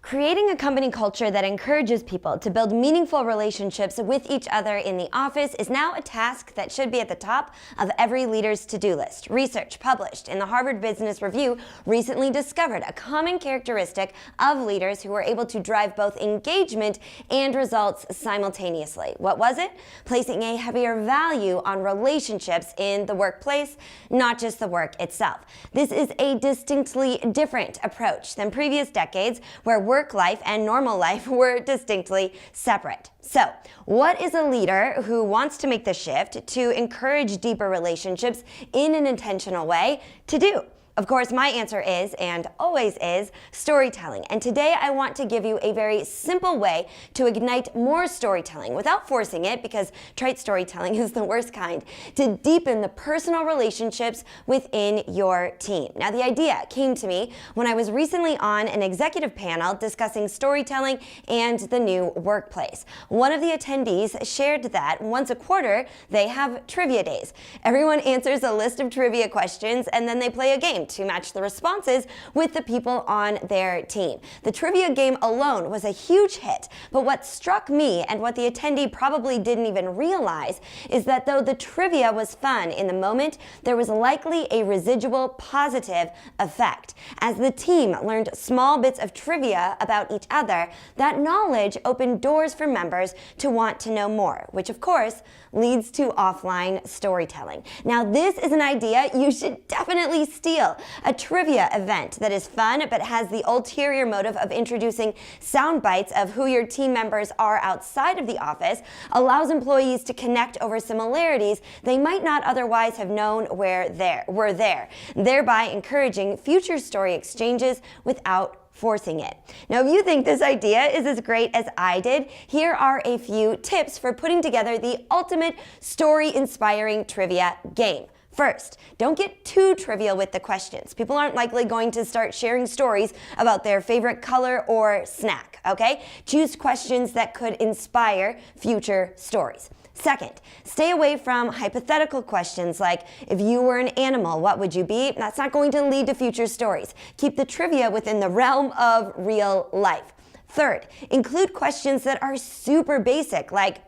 Creating a company culture that encourages people to build meaningful relationships with each other in the office is now a task that should be at the top of every leader's to-do list. Research published in the Harvard Business Review recently discovered a common characteristic of leaders who were able to drive both engagement and results simultaneously. What was it? Placing a heavier value on relationships in the workplace, not just the work itself. This is a distinctly different approach than previous decades where work life and normal life were distinctly separate. So, what is a leader who wants to make the shift to encourage deeper relationships in an intentional way to do? Of course, my answer is, and always is, storytelling. And today I want to give you a very simple way to ignite more storytelling without forcing it, because trite storytelling is the worst kind, to deepen the personal relationships within your team. Now, the idea came to me when I was recently on an executive panel discussing storytelling and the new workplace. One of the attendees shared that once a quarter, they have trivia days. Everyone answers a list of trivia questions and then they play a game to match the responses with the people on their team. The trivia game alone was a huge hit, but what struck me and what the attendee probably didn't even realize is that though the trivia was fun in the moment, there was likely a residual positive effect. As the team learned small bits of trivia about each other, that knowledge opened doors for members to want to know more, which of course leads to offline storytelling. Now, this is an idea you should definitely steal. A trivia event that is fun but has the ulterior motive of introducing soundbites of who your team members are outside of the office allows employees to connect over similarities they might not otherwise have known were there, thereby encouraging future story exchanges without forcing it. Now, if you think this idea is as great as I did, here are a few tips for putting together the ultimate story-inspiring trivia game. First, don't get too trivial with the questions. People aren't likely going to start sharing stories about their favorite color or snack, okay? Choose questions that could inspire future stories. Second, stay away from hypothetical questions like, if you were an animal, what would you be? That's not going to lead to future stories. Keep the trivia within the realm of real life. Third, include questions that are super basic, like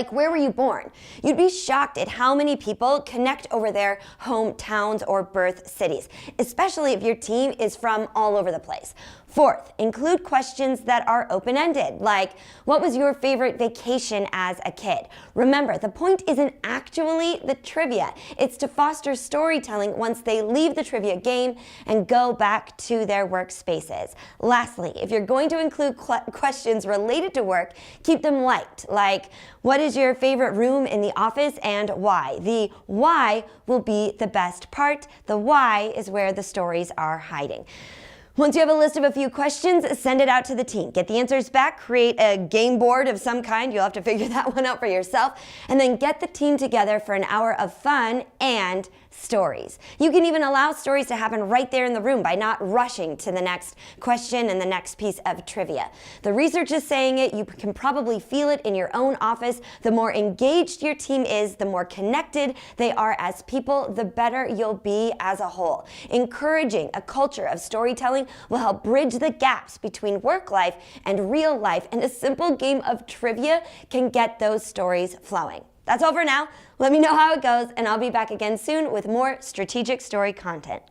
where were you born? You'd be shocked at how many people connect over their hometowns or birth cities, especially if your team is from all over the place. Fourth, include questions that are open-ended, like, what was your favorite vacation as a kid? Remember, the point isn't actually the trivia. It's to foster storytelling once they leave the trivia game and go back to their workspaces. Lastly, if you're going to include questions related to work, keep them light, like, what is your favorite room in the office and why? The why will be the best part. The why is where the stories are hiding. Once you have a list of a few questions, send it out to the team. Get the answers back, create a game board of some kind. You'll have to figure that one out for yourself. And then get the team together for an hour of fun and stories. You can even allow stories to happen right there in the room by not rushing to the next question and the next piece of trivia. The research is saying it. You can probably feel it in your own office. The more engaged your team is, the more connected they are as people, the better you'll be as a whole. Encouraging a culture of storytelling will help bridge the gaps between work life and real life, and a simple game of trivia can get those stories flowing. That's all for now. Let me know how it goes, and I'll be back again soon with more strategic story content.